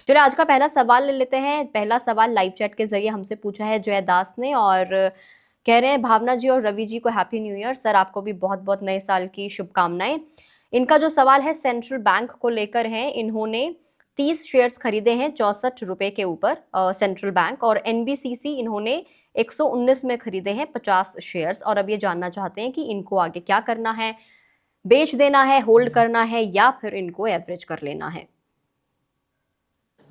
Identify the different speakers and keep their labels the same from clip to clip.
Speaker 1: चलिए आज का पहला सवाल ले लेते हैं। पहला सवाल लाइव चैट के जरिए हमसे पूछा है जय दास ने और कह रहे हैं भावना जी और रवि जी को हैप्पी न्यू ईयर। सर आपको भी बहुत बहुत नए साल की शुभकामनाएं। इनका जो सवाल है सेंट्रल बैंक को लेकर है। इन्होंने 30 शेयर्स खरीदे हैं 64 रुपए के ऊपर सेंट्रल बैंक, और एनबीसीसी इन्होंने 119 में खरीदे हैं 50 शेयर्स। और अब ये जानना चाहते हैं कि इनको आगे क्या करना है, बेच देना है, होल्ड करना है या फिर इनको एवरेज कर लेना है।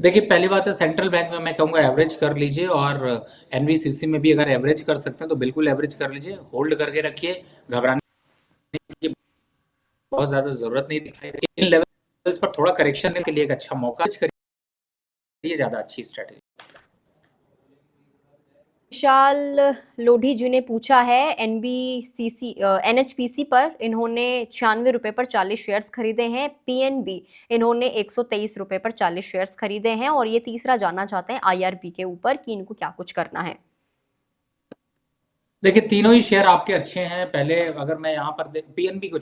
Speaker 2: देखिए, पहली बात है सेंट्रल बैंक में मैं कहूँगा एवरेज कर लीजिए, और एनबीसीसी में भी अगर एवरेज कर सकते हैं तो बिल्कुल एवरेज कर लीजिए, होल्ड करके रखिए। घबराने की बहुत ज़्यादा ज़रूरत नहीं दिखाई देती। इन लेवल्स पर थोड़ा करेक्शन के लिए एक अच्छा मौका करिए, ज़्यादा अच्छी स्ट्रेटेजी।
Speaker 1: विशाल लोधी जी ने पूछा है एनबीसीसी एनएचपीसी पर इन्होंने 96 रुपए पर 40 शेयर्स खरीदे हैं। पीएनबी इन्होंने 123 रुपए पर 40 शेयर्स खरीदे हैं। और ये तीसरा जानना चाहते हैं आईआरबी के ऊपर कि इनको क्या कुछ करना है।
Speaker 2: देखिए, तीनों ही शेयर आपके अच्छे हैं। पहले अगर मैं यहाँ पर पीएनबी को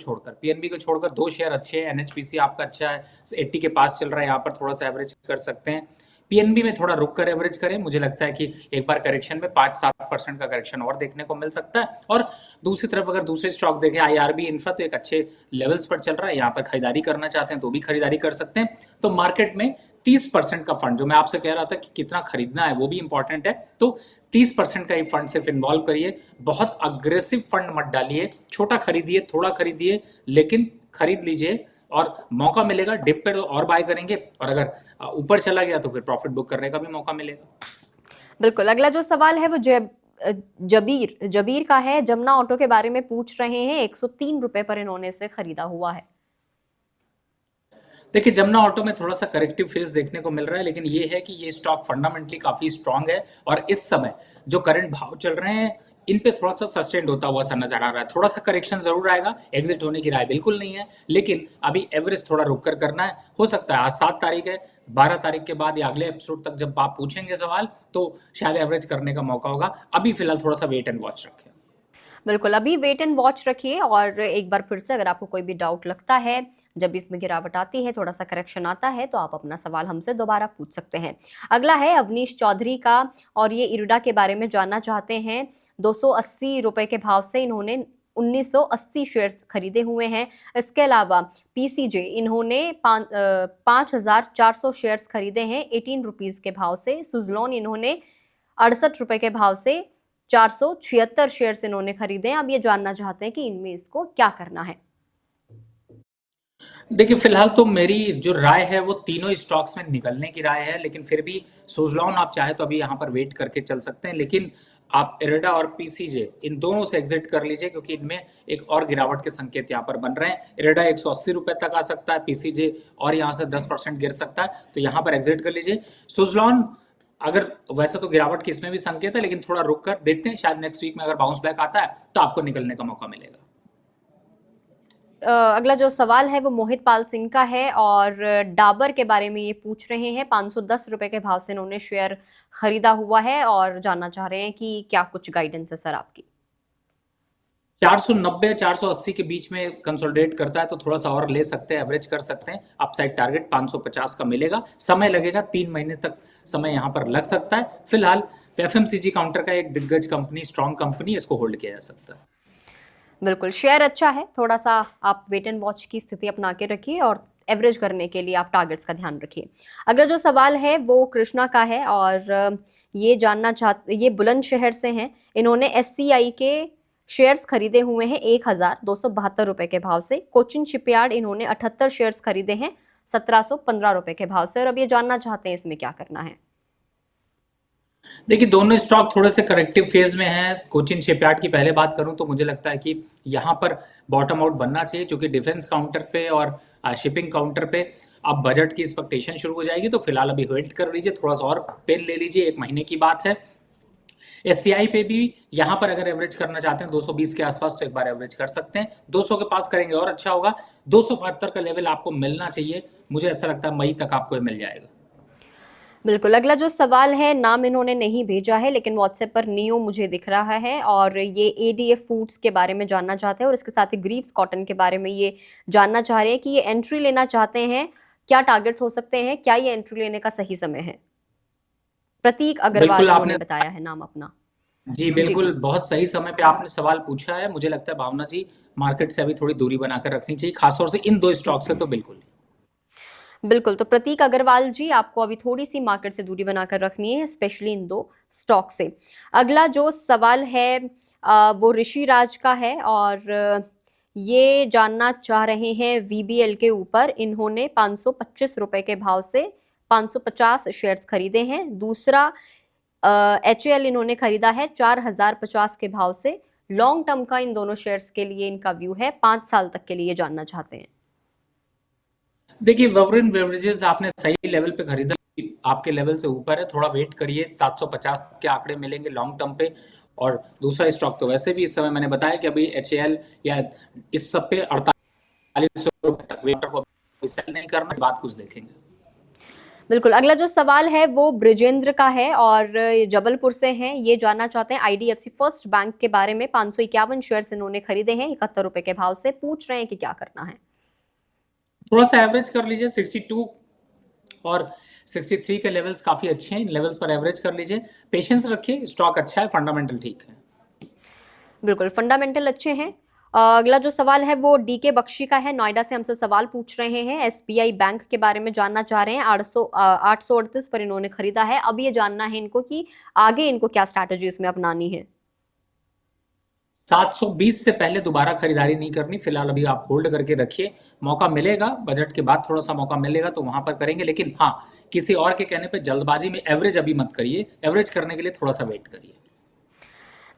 Speaker 2: छोड़कर दो शेयर अच्छे हैं। एनएचपीसी आपका अच्छा है, 80 के पास चल रहा है, यहाँ पर थोड़ा सा एवरेज कर सकते हैं। पीएनबी में थोड़ा रुक कर एवरेज करें। मुझे लगता है कि एक बार करेक्शन में 5-7% का करेक्शन और देखने को मिल सकता है। और दूसरी तरफ अगर दूसरे स्टॉक देखें, आईआरबी इंफ्रा तो एक अच्छे लेवल्स पर चल रहा है, यहाँ पर खरीदारी करना चाहते हैं तो भी खरीदारी कर सकते हैं। तो मार्केट में 30% का फंड, जो मैं आपसे कह रहा था कि कितना खरीदना है वो भी इंपॉर्टेंट है, तो 30% का ही फंड सिर्फ इन्वॉल्व करिए। बहुत अग्रेसिव फंड मत डालिए, छोटा खरीदिए, थोड़ा खरीदिए, लेकिन खरीद लीजिए और मौका मिलेगा डिप पे तो और बाय करेंगे, और अगर ऊपर चला गया तो फिर प्रॉफिट बुक करने का भी मौका मिलेगा।
Speaker 1: बिल्कुल, अगला जो सवाल है वो जबीर जबीर का है। जमुना ऑटो के बारे में पूछ रहे हैं। 103 रुपए पर इन्होंने इसे खरीदा हुआ है।
Speaker 2: देखिए, जमुना ऑटो में थोड़ा सा करेक्टिव फेज देखने को मिल रहा है, लेकिन ये है कि ये स्टॉक फंडामेंटली काफी स्ट्रांग है, और इस समय जो करंट भाव चल रहे हैं इन पे थोड़ा सा सस्टेन्ड होता हुआ सा नजर आ रहा है। थोड़ा सा करेक्शन जरूर आएगा, एग्जिट होने की राय बिल्कुल नहीं है, लेकिन अभी एवरेज थोड़ा रुक कर करना है। हो सकता है आज 7 तारीख है, 12 तारीख के बाद या अगले एपिसोड तक जब आप पूछेंगे सवाल तो शायद एवरेज करने का मौका होगा। अभी फिलहाल थोड़ा सा वेट एंड वॉच रखें।
Speaker 1: बिल्कुल, अभी वेट एंड वॉच रखिए। और एक बार फिर से अगर आपको कोई भी डाउट लगता है, जब इसमें गिरावट आती है, थोड़ा सा करेक्शन आता है, तो आप अपना सवाल हमसे दोबारा पूछ सकते हैं। अगला है अवनीश चौधरी का, और ये इरडा के बारे में जानना चाहते हैं। 280 रुपए के भाव से इन्होंने 1980 शेयर्स खरीदे हुए हैं। इसके अलावा पीसीजे इन्होंने 5400 शेयर्स खरीदे हैं 18 रुपीज के भाव से। सुजलॉन इन्होंने 68 रुपए के भाव से 476 शेयर्स इन्होंने खरीदे हैं। अब ये जानना चाहते हैं कि इनमें इसको क्या करना है।
Speaker 2: देखिए, फिलहाल तो मेरी जो राय है वो तीनों स्टॉक्स में निकलने की राय है, लेकिन फिर भी सुजलॉन आप चाहे तो अभी यहाँ पर वेट करके चल सकते हैं, लेकिन आप इरडा और पीसीजे इन दोनों से एग्जिट कर लीजिए, क्योंकि इनमें एक और गिरावट के संकेत यहाँ पर बन रहे हैं। इरडा 180 रुपए तक आ सकता है, पीसीजे और यहाँ से 10% गिर सकता है, तो यहाँ पर एग्जिट कर लीजिए। सुजलॉन अगर वैसे तो गिरावट की इसमें भी संकेत है, लेकिन थोड़ा रुक कर देखते हैं, शायद नेक्स्ट वीक में अगर बाउंस बैक आता है तो आपको निकलने का मौका मिलेगा।
Speaker 1: अगला जो सवाल है वो मोहित पाल सिंह का है, और डाबर के बारे में ये पूछ रहे हैं। 510 रुपए के भाव से इन्होंने शेयर खरीदा हुआ है और जानना चाह रहे हैं कि क्या कुछ गाइडेंस है सर आपकी।
Speaker 2: 490-480 के बीच में कंसोलिडेट करता है तो थोड़ा सा और ले सकते हैं, एवरेज कर सकते हैं। अपसाइड टारगेट 550 का मिलेगा, समय लगेगा, 3 महीने तक समय यहाँ पर लग सकता है। फिलहाल एफएमसीजी काउंटर का एक दिग्गज कंपनी, स्ट्रॉन्ग कंपनी, इसको होल्ड किया जा सकता है।
Speaker 1: बिल्कुल, शेयर अच्छा है, थोड़ा सा आप वेट एंड वॉच की स्थिति अपना के रखिए और एवरेज करने के लिए आप टारगेट्स का ध्यान रखिए। अगला जो सवाल है वो कृष्णा का है, और ये बुलंदशहर से हैं। इन्होंने एससीआई के शेयर्स खरीदे हुए हैं 1272 रुपए के भाव से। कोचिन शिपयार्ड इन्होंने 78 शेयर्स खरीदे हैं 1715 रुपए के भाव से। और अब ये जानना चाहते हैं इसमें क्या करना है।
Speaker 2: देखिए, दोनों स्टॉक थोड़े से करेक्टिव फेज में हैं। कोचिन शिपयार्ड की पहले बात करूं तो मुझे लगता है कि यहाँ पर बॉटम आउट बनना चाहिए, क्योंकि डिफेंस काउंटर पे और शिपिंग काउंटर पे अब बजट की एक्सपेक्टेशन शुरू हो जाएगी, तो फिलहाल अभी होल्ड कर लीजिए, थोड़ा सा और पेन ले लीजिए, 1 महीने की बात है। एससीआई पे भी यहाँ पर अगर एवरेज करना चाहते हैं 220 के आसपास, तो एक बार एवरेज कर सकते हैं। 200 के पास करेंगे और अच्छा होगा। 272 का लेवल आपको मिलना चाहिए, मुझे ऐसा लगता है मई तक आपको ये मिल जाएगा।
Speaker 1: बिल्कुल, अगला जो सवाल है, नाम इन्होंने नहीं भेजा है लेकिन व्हाट्सएप पर नियो मुझे दिख रहा है, और ये एडीएफ फूड्स के बारे में जानना चाहते हैं और इसके साथ ही ग्रीव्स कॉटन के बारे में ये जानना चाह रहे हैं कि ये एंट्री लेना चाहते हैं क्या टारगेट्स हो सकते हैं, क्या ये एंट्री लेने का सही समय है? प्रतीक अग्रवाल
Speaker 2: बिल्कुल
Speaker 1: इन्होंने
Speaker 2: आपने
Speaker 1: बताया है नाम अपना।
Speaker 2: जी
Speaker 1: जी
Speaker 2: बिल्कुल बहुत सही समय पे आपने सवाल पूछा है। मुझे लगता है भावना जी मार्केट से अभी थोड़ी दूरी बनाकर रखनी चाहिए, खासतौर से इन दो स्टॉक से तो बिल्कुल।
Speaker 1: बिल्कुल, तो प्रतीक अग्रवाल जी आपको अभी थोड़ी-सी मार्केट से दूरी बनाकर रखनी है, स्पेशली इन 2 स्टॉक से। अगला जो सवाल है वो ऋषि राज का है और ये जानना चाह रहे हैं वीबीएल के ऊपर। इन्होंने ₹525 के भाव से 550 शेयर्स खरीदे हैं। दूसरा एचएएल इन्होंने खरीदा है 4050 के भाव से। लॉन्ग टर्म का इन दोनों शेयर्स के लिए इनका व्यू है, 5 साल तक के लिए जानना चाहते हैं।
Speaker 2: देखिए ववरिन बेवरेजेस आपने सही लेवल पे खरीदा, आपके लेवल से ऊपर है, थोड़ा वेट करिए, 750 के आंकड़े मिलेंगे लॉन्ग टर्म पे। और दूसरा स्टॉक तो वैसे भी इस समय मैंने बताया कि अभी एचएएल या इस सब पे 4800 तक वेटर को सेल नहीं करना, बात कुछ देखेंगे।
Speaker 1: बिल्कुल, अगला जो सवाल है वो ब्रिजेंद्र का है और ये जबलपुर से हैं। ये जानना चाहते हैं आईडीएफसी फर्स्ट बैंक के बारे में। 551 शेयर्स इन्होंने खरीदे हैं ₹71 के भाव से। पूछ रहे हैं कि क्या करना है?
Speaker 2: थोड़ा सा एवरेज कर लीजिए, 62 और 63 के लेवल्स काफी अच्छे हैं, इन लेवल्स पर एवरेज कर लीजिए, पेशेंस रखिए, स्टॉक अच्छा है, फंडामेंटल ठीक है।
Speaker 1: बिल्कुल, फंडामेंटल अच्छे हैं। अगला जो सवाल है वो डीके बख्शी का है, नोएडा से हमसे सवाल पूछ रहे हैं। एसबीआई बैंक के बारे में जानना चाह रहे हैं। 838 पर इन्होंने खरीदा है। अब ये जानना है इनको कि आगे इनको क्या स्ट्रैटेजी इसमें अपनानी है।
Speaker 2: 720 से पहले दोबारा खरीदारी नहीं करनी, फिलहाल अभी आप होल्ड करके रखिए, मौका मिलेगा, बजट के बाद थोड़ा सा मौका मिलेगा तो वहां पर करेंगे, लेकिन हाँ किसी और के कहने पे जल्दबाजी में एवरेज अभी मत करिए, एवरेज करने के लिए थोड़ा सा वेट करिए।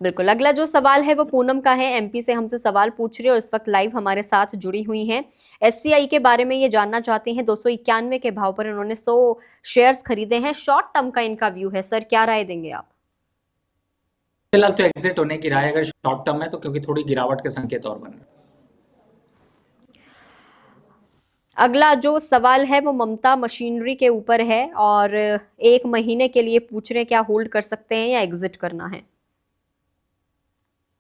Speaker 1: बिल्कुल, अगला जो सवाल है वो पूनम का है, एमपी से हमसे सवाल पूछ रही है और इस वक्त लाइव हमारे साथ जुड़ी हुई हैं। एससीआई के बारे में ये जानना चाहती हैं। 291 के भाव पर इन्होंने 100 शेयर्स खरीदे हैं। शॉर्ट टर्म का इनका व्यू है। सर क्या राय देंगे आप?
Speaker 2: फिलहाल तो एग्जिट होने की राय अगर शॉर्ट टर्म है तो, क्योंकि थोड़ी गिरावट के संकेत और बन रहे हैं।
Speaker 1: अगला जो सवाल है वो ममता मशीनरी के ऊपर है और 1 महीने के लिए पूछ रहे हैं क्या होल्ड कर सकते हैं या एग्जिट करना है?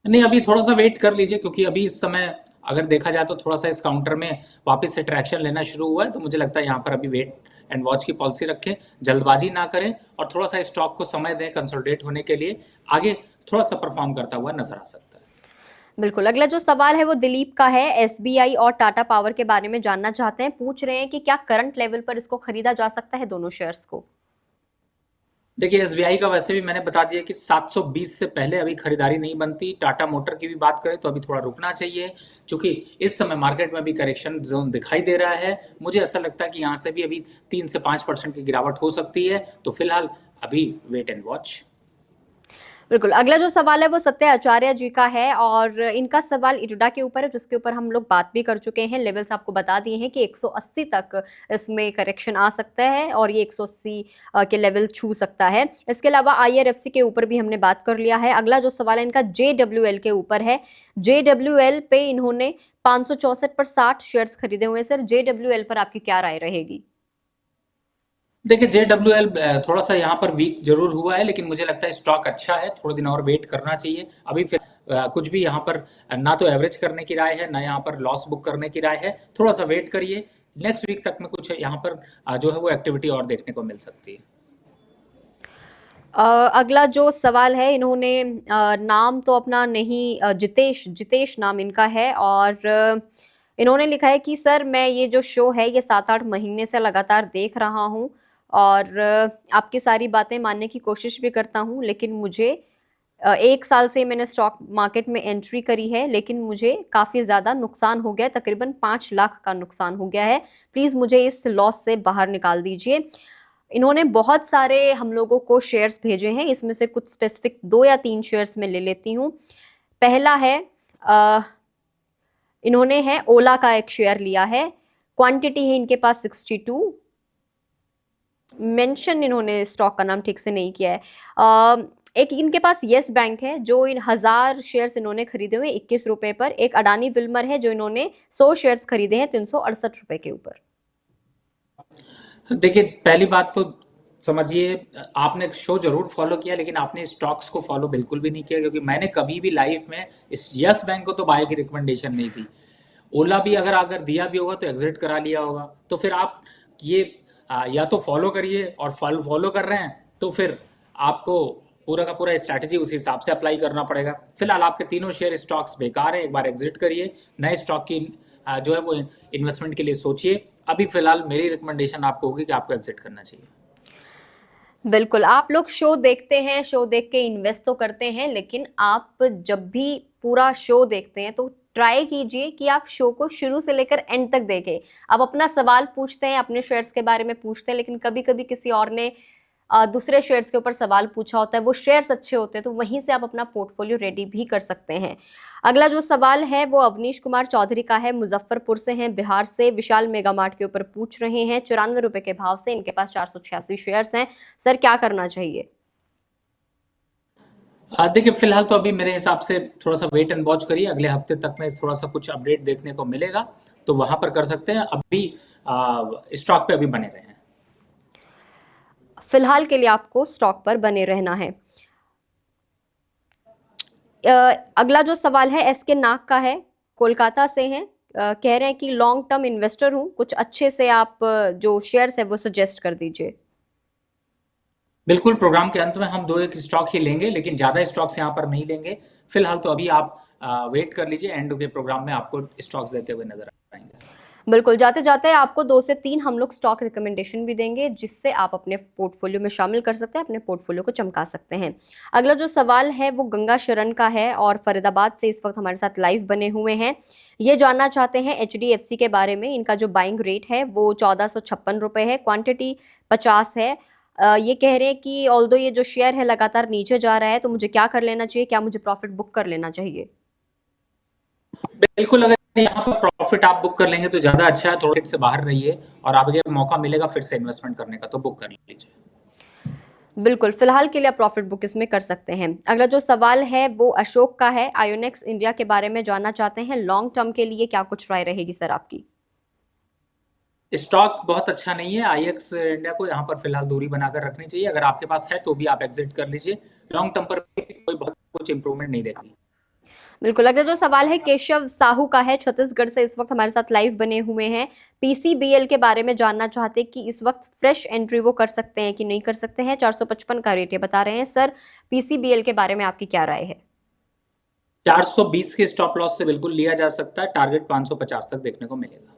Speaker 2: नहीं अभी थोड़ा सा वेट कर लीजिए, क्योंकि अभी इस समय अगर देखा जाए तो थोड़ा सा इस काउंटर में वापस से ट्रैक्शन लेना शुरू हुआ है, तो मुझे लगता है यहाँ पर अभी वेट एंड वॉच की पॉलिसी रखें, जल्दबाजी ना करें और थोड़ा सा स्टॉक को समय दें कंसोलिडेट होने के लिए, आगे थोड़ा सा परफॉर्म करता हुआ नजर आ सकता है।
Speaker 1: बिल्कुल, अगला जो सवाल है वो दिलीप का है। एसबीआई और टाटा पावर के बारे में जानना चाहते हैं। पूछ रहे हैं कि क्या करंट लेवल पर इसको खरीदा जा सकता है दोनों शेयर्स को?
Speaker 2: देखिए एसबीआई का वैसे भी मैंने बता दिया कि 720 से पहले अभी खरीदारी नहीं बनती। टाटा मोटर की भी बात करें तो अभी थोड़ा रुकना चाहिए, क्योंकि इस समय मार्केट में भी करेक्शन जोन दिखाई दे रहा है। मुझे ऐसा लगता है कि यहाँ से भी अभी 3 से 5% की गिरावट हो सकती है, तो फिलहाल अभी वेट एंड वॉच।
Speaker 1: बिल्कुल, अगला जो सवाल है वो सत्य आचार्य जी का है और इनका सवाल इटुडा के ऊपर है, जिसके ऊपर हम लोग बात भी कर चुके हैं। लेवल्स आपको बता दिए हैं कि 180 तक इसमें करेक्शन आ सकता है और ये 180 के लेवल छू सकता है। इसके अलावा आईआरएफसी के ऊपर भी हमने बात कर लिया है। अगला जो सवाल है इनका जेडब्ल्यूएल के ऊपर है। जेडब्ल्यूएल पे इन्होंने 564 पर 60 शेयर्स खरीदे हुए हैं। सर जेडब्ल्यूएल पर आपकी क्या राय रहेगी?
Speaker 2: देखिए जेडब्ल्यूएल थोड़ा सा यहाँ पर वीक जरूर हुआ है, लेकिन मुझे लगता है स्टॉक अच्छा है, थोड़े दिन और वेट करना चाहिए। अभी फिर कुछ भी यहाँ पर ना तो एवरेज करने की राय है, ना यहाँ पर लॉस बुक करने की राय है, थोड़ा सा वेट करिए। नेक्स्ट वीक तक में कुछ यहाँ पर जो है वो एक्टिविटी और देखने को मिल सकती है।
Speaker 1: अगला जो सवाल है इन्होंने नाम तो अपना नहीं जितेश नाम इनका है और इन्होंने लिखा है कि सर मैं ये जो शो है ये 7-8 महीने से लगातार देख रहा हूँ और आपकी सारी बातें मानने की कोशिश भी करता हूँ, लेकिन मुझे 1 साल से मैंने स्टॉक मार्केट में एंट्री करी है, लेकिन मुझे काफ़ी ज़्यादा नुकसान हो गया है, तकरीबन 5 लाख का नुकसान हो गया है। प्लीज़ मुझे इस लॉस से बाहर निकाल दीजिए। इन्होंने बहुत सारे हम लोगों को शेयर्स भेजे हैं, इसमें से कुछ स्पेसिफिक 2 या 3 शेयर्स मैं ले लेती हूँ। पहला है इन्होंने है ओला का एक शेयर लिया है, क्वांटिटी है इनके पास 62। मेंशन इन्होंने स्टॉक का नाम ठीक से नहीं किया है। एक इनके पास येस बैंक है जो इन 1000 शेयर्स इन्होंने खरीदे हुए 21 रुपए पर। एक अडानी विल्मर है जो इन्होंने 100 शेयर्स खरीदे हैं 368 रुपए के ऊपर।
Speaker 2: देखिए पहली बात तो समझिए, आपने शो जरूर फॉलो किया, लेकिन आपने स्टॉक्स को फॉलो बिल्कुल भी नहीं किया, क्योंकि मैंने कभी भी लाइफ में इस यस बैंक को तो बाय की रिकमेंडेशन नहीं दी। ओला भी अगर अगर दिया भी होगा तो एग्जिट करा लिया होगा। तो फिर आप ये या तो फॉलो करिए, और फॉलो कर रहे हैं तो फिर आपको पूरा का पूरा स्ट्रैटेजी उस हिसाब से अप्लाई करना पड़ेगा। फिलहाल आपके तीनों शेयर स्टॉक्स बेकार है, एक बार एग्जिट करिए, नए स्टॉक की जो है वो इन्वेस्टमेंट के लिए सोचिए। अभी फिलहाल मेरी रिकमेंडेशन आपको होगी कि आपको एग्जिट करना चाहिए।
Speaker 1: बिल्कुल, आप लोग शो देखते हैं, शो देख के इन्वेस्ट तो करते हैं, लेकिन आप जब भी पूरा शो देखते हैं तो ट्राई कीजिए कि आप शो को शुरू से लेकर एंड तक देखें। आप अपना सवाल पूछते हैं, अपने शेयर्स के बारे में पूछते हैं, लेकिन कभी-कभी किसी और ने दूसरे शेयर्स के ऊपर सवाल पूछा होता है, वो शेयर्स अच्छे होते हैं, तो वहीं से आप अपना पोर्टफोलियो रेडी भी कर सकते हैं। अगला जो सवाल है वो अवनीश कुमार चौधरी का है, मुजफ्फरपुर से हैं, बिहार से, विशाल मेगा मार्ट के ऊपर पूछ रहे हैं, 94 रुपए के भाव से इनके पास 486 शेयर्स हैं। सर क्या करना चाहिए?
Speaker 2: देखिए फिलहाल तो अभी मेरे हिसाब से थोड़ा सा वेट एंड वॉच करिए, अगले हफ्ते तक में थोड़ा सा कुछ अपडेट देखने को मिलेगा तो वहां पर कर सकते हैं। अभी स्टॉक पे अभी बने रहे हैं।
Speaker 1: फिलहाल के लिए आपको स्टॉक पर बने रहना है। अगला जो सवाल है एस के नाग का है, कोलकाता से हैं, कह रहे हैं कि लॉन्ग टर्म इन्वेस्टर हूं, कुछ अच्छे से आप जो शेयर्स है वो सजेस्ट कर दीजिए।
Speaker 2: बिल्कुल, प्रोग्राम के अंत में हम 2-1 स्टॉक ही लेंगे, लेकिन ज़्यादा स्टॉक्स यहाँ पर नहीं लेंगे। फिलहाल तो अभी आप वेट कर लीजिए, एंड के प्रोग्राम में आपको स्टॉक्स देते हुए नजर आएंगे।
Speaker 1: बिल्कुल, जाते जाते आपको 2 से 3 हम लोग स्टॉक रिकमेंडेशन भी देंगे, जिससे आप अपने पोर्टफोलियो में शामिल कर सकते हैं, अपने पोर्टफोलियो को चमका सकते हैं। अगला जो सवाल है वो गंगा शरण का है और फरीदाबाद से इस वक्त हमारे साथ लाइव बने हुए हैं। ये जानना चाहते हैं एचडीएफसी के बारे में। इनका जो बाइंग रेट है वो 1456 रुपए है, क्वांटिटी 50 है। ये कह रहे हैं कि ऑल्दो ये जो शेयर है लगातार नीचे जा रहा है, तो मुझे क्या कर लेना चाहिए? क्या मुझे प्रॉफिट बुक कर लेना चाहिए?
Speaker 2: बिल्कुल, अगर यहाँ पर प्रॉफिट आप बुक कर लेंगे तो ज़्यादा अच्छा है, थोड़ा से बाहर रहिए, और आपको मौका मिलेगा फिर से इन्वेस्टमेंट करने का तो बुक कर लीजिए।
Speaker 1: बिल्कुल, फिलहाल के लिए आप प्रॉफिट बुक इसमें कर सकते हैं। अगला जो सवाल है वो अशोक का है, आयोनेक्स इंडिया के बारे में जानना चाहते हैं, लॉन्ग टर्म के लिए क्या कुछ राय रहेगी सर आपकी?
Speaker 2: स्टॉक बहुत अच्छा नहीं है, आईएक्स इंडिया को यहाँ पर फिलहाल दूरी बनाकर रखनी चाहिए। अगर आपके पास है तो भी आप एग्जिट कर लीजिए, लॉन्ग टर्म पर भी कोई बहुत कुछ इंप्रूवमेंट नहीं देखी।
Speaker 1: बिल्कुल, अगला जो सवाल है केशव साहू का है, छत्तीसगढ़ से इस वक्त हमारे साथ लाइव बने हुए हैं। पीसीबीएल के बारे में जानना चाहते हैं कि इस वक्त फ्रेश एंट्री वो कर सकते हैं कि नहीं कर सकते हैं। 455 का रेट ये बता रहे हैं। सर पीसीबीएल के बारे में आपकी क्या राय है?
Speaker 2: 420 के स्टॉप लॉस से बिल्कुल लिया जा सकता है, टारगेट 550 तक देखने को मिलेगा।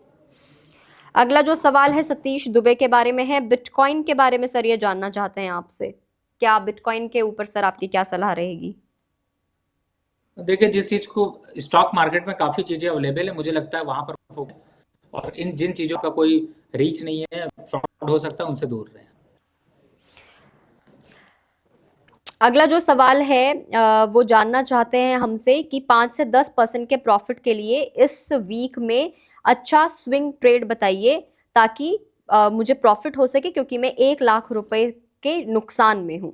Speaker 1: अगला जो सवाल है सतीश दुबे के बारे में है, बिटकॉइन के बारे में सर ये जानना चाहते हैं आपसे, क्या बिटकॉइन के ऊपर सर आपकी क्या सलाह रहेगी?
Speaker 2: देखिए, जिस चीज को स्टॉक मार्केट में काफी चीजें अवेलेबल है, मुझे लगता है वहां पर फोकस, और इन जिन चीजों का कोई रीच नहीं है, फ्रॉड हो सकता है, उनसे दूर रहें।
Speaker 1: अगला जो सवाल है वो जानना चाहते हैं हमसे कि 5 से 10% के प्रॉफिट के लिए इस वीक में अच्छा स्विंग ट्रेड बताइए, ताकि मुझे प्रॉफिट हो सके, क्योंकि मैं 1 लाख रुपए के नुकसान में हूं।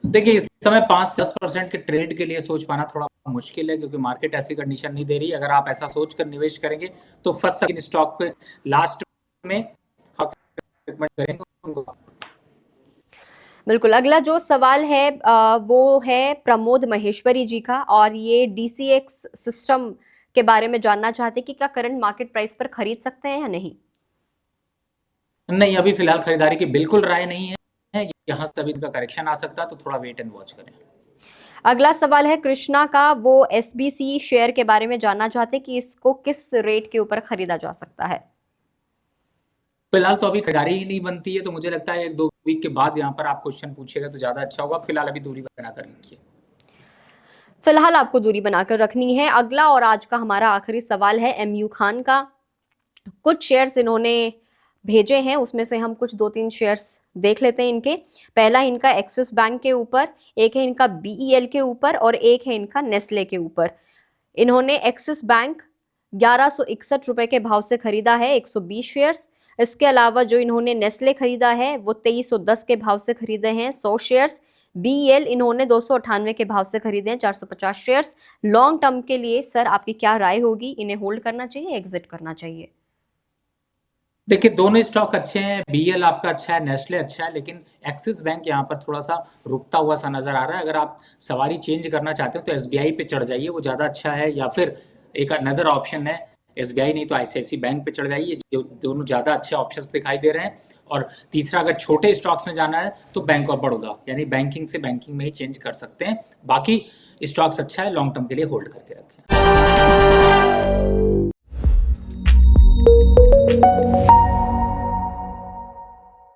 Speaker 2: देखिए, इस समय 5 से 10% के ट्रेड के लिए सोच पाना थोड़ा मुश्किल है, क्योंकि मार्केट ऐसी कंडीशन नहीं दे रही। अगर आप ऐसा सोच कर निवेश करेंगे तो फंस सकते हैं स्टॉक पे। लास्ट में आप रिकमेंड करेंगे उनको।
Speaker 1: बिल्कुल, अगला जो सवाल है वो है प्रमोद महेश्वरी जी का, और ये डीसीएक्स सिस्टम के बारे में जानना चाहते हैं कि क्या करंट मार्केट प्राइस पर खरीद सकते हैं या नहीं?
Speaker 2: नहीं, अभी फिलहाल खरीदारी की बिल्कुल राय नहीं है, यहाँ से अभी का करेक्शन आ सकता है, तो थोड़ा वेट एंड वॉच करें।
Speaker 1: अगला सवाल है कृष्णा का, वो एसबीसी शेयर के बारे में जानना चाहते हैं कि इसको किस रेट के ऊपर खरीदा जा सकता है?
Speaker 2: फिलहाल तो अभी खरीदारी ही नहीं बनती है, तो मुझे लगता है 1-2 वीक के बाद यहाँ पर आप क्वेश्चन पूछिएगा तो ज्यादा अच्छा होगा। फिलहाल अभी दूरी बना कर रखिए।
Speaker 1: फिलहाल आपको दूरी बनाकर रखनी है। अगला और आज का हमारा आखिरी सवाल है एमयू खान का, कुछ शेयर्स इन्होंने भेजे हैं, उसमें से हम कुछ 2-3 शेयर्स देख लेते हैं इनके। पहला इनका एक्सिस बैंक के ऊपर, एक है इनका बीईएल के ऊपर और एक है इनका नेस्ले के ऊपर। इन्होंने एक्सिस बैंक 1161 रुपए के भाव से खरीदा है 120 शेयर्स। इसके अलावा जो इन्होंने नेस्ले खरीदा है वो 2310 के भाव से खरीदे हैं 100 शेयर्स। बीएल इन्होंने 298 के भाव से खरीदे हैं 450 शेयर्स। लॉन्ग टर्म के लिए सर आपकी क्या राय होगी? इन्हें होल्ड करना चाहिए, एग्जिट करना चाहिए?
Speaker 2: देखिए, दोनों स्टॉक अच्छे हैं, बीएल आपका अच्छा है, नेस्ले अच्छा है, लेकिन एक्सिस बैंक यहाँ पर थोड़ा सा रुकता हुआ सा नजर आ रहा है। अगर आप सवारी चेंज करना चाहते हो तो एसबीआई पे चढ़ जाइए, वो ज्यादा अच्छा है, या फिर एक अनदर ऑप्शन है एसबीआई नहीं तो आईसीआईसी बैंक पे चढ़ जाइए, जो दोनों ज़्यादा अच्छे ऑप्शंस दिखाई दे रहे हैं। और तीसरा, अगर छोटे स्टॉक्स में जाना है तो बैंक ऑफ बड़ौदा, यानी बैंकिंग से बैंकिंग में ही चेंज कर सकते हैं। बाकी स्टॉक्स अच्छा है, लॉन्ग टर्म के लिए होल्ड करके रखें।